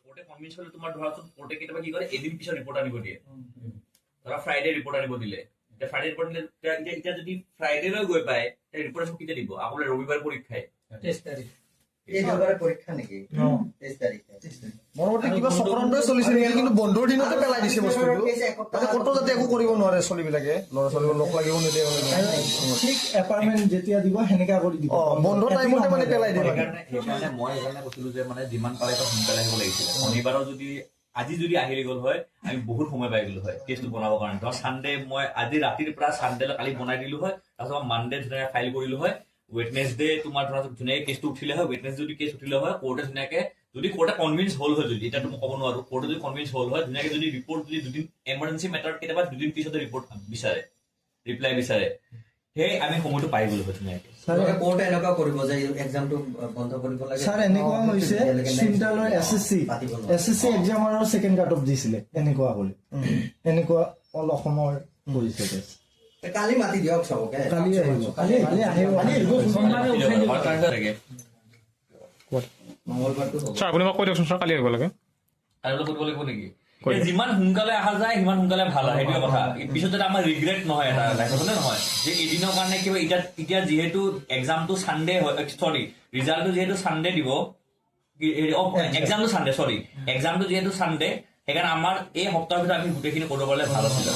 কোৰ্টে convince হলে তোমাৰ ধৰা কোৰ্টে কেতিয়াবা কি কৰে এদিন পিছত ৰিপৰ্ট আনিব দিয়ে ধৰা ফ্ৰাইডে ৰিপৰ্ট আনিব দিলে এতিয়া ফ্ৰাইডে ৰিপৰ্ট দিলে এতিয়া যদি ফ্ৰাইডেলৈ গৈ পায় ৰিপৰ্ট কেতিয়া দিব আকৌ ৰবিবাৰ পৰীক্ষাই 23 তাৰিখ এই দেওবাৰে পৰীক্ষা নেকি 23 তাৰিখে মোটামুটি কিবা চক্ৰান্তই চলিছে নেকি কিন্তু বন্ধৰ দিনতে পেলাই দিছে বস্তুটো তাতে ক'তো যাতে একো কৰিব নোৱাৰে চলিবিলাকে ল'ৰা ছোৱালীবোৰ লগ লাগিব নিদিয়ে ঠিক এপাৰ্টমেণ্ট যেতিয়া দিব সেনেকা কৰি দিব বন্ধৰ টাইমতে মানে পেলাই দিয়ে সেইকাৰণে মই কৈছিলো যে মানে যিমান পাৰে সোনকালে আহিব লাগিছিলে শনিবাৰৰ যদি আজি যদি আহি গ'ল হয় আমি বহুত সময় পাই গলো হয় কেছটো বনাবৰ কাৰণে ধৰ চানডে মই আজি ৰাতিৰ পৰা চানডেলৈ কালি বনাই দিলো হয় তাৰপিছত মানডে ধুনীয়াকৈ ফাইল কৰিলো হয় ৱেডনেছডে তোমাৰ ধৰা ধুনীয়াকৈ কেছটো উঠিলে হয় ৱেডনেছডে যদি কেছ উঠিলে হয় কোৰ্টে ধুনীয়াকৈ যদি কোৰ্টে কনভিন্স হ'ল হয় যদি এতিয়াতো মই ক'ব নোৱাৰো কোৰ্টে যদি কনভিন্স হ'ল হয় ধুনীয়াকৈ যদি ৰিপৰ্ট যদি দুদিন এমাৰ্জেঞ্চি মেটাৰত কেতিয়াবা দুদিন পিছতে ৰিপৰ্ট বিচাৰে ৰিপ্লাই বিচাৰে সেই আমি সময়টো পাই গলো হয় ধুনীয়াকৈ কোৰ্টে এনেকুৱা কৰিব যে এক্সামটো বন্ধ কৰিব লাগে ছাৰ এনেকুৱা হৈছে চিন্তালৰ এছএছচি এক্সামৰ ছেকেণ্ড কাট অফ দিছিলে এনেকুৱা কৰি এনেকুৱা অল অসমৰ কৰিছে কেছ কালি মাতি দিয়ক চবকে কালি আহিব মংগলবাৰটো ছাৰ আপুনি মোক কৈ দিয়কচোন ছাৰ কালি আহিব লাগে আৰু কৰিব লাগিব নেকি যিমান সোনকালে অহা যায় সিমান সোনকালে ভাল হয় সেইটোৱে কথা পিছত যাতে আমাৰ ৰিগ্ৰেট নহয় এটা লাইফত নহয় যে এদিনৰ কাৰণে কিবা এতিয়া যিহেতু এক্সামটো চানডে হয় চৰি ৰিজাল্টটো যিহেতু চানডে দিব এক্সামটো চানডে চৰি এক্সামটো যিহেতু চানডে সেইকাৰণে আমাৰ এই সপ্তাহৰ ভিতৰত আমি গোটেইখিনি কৰিব পাৰিলে ভাল আছিল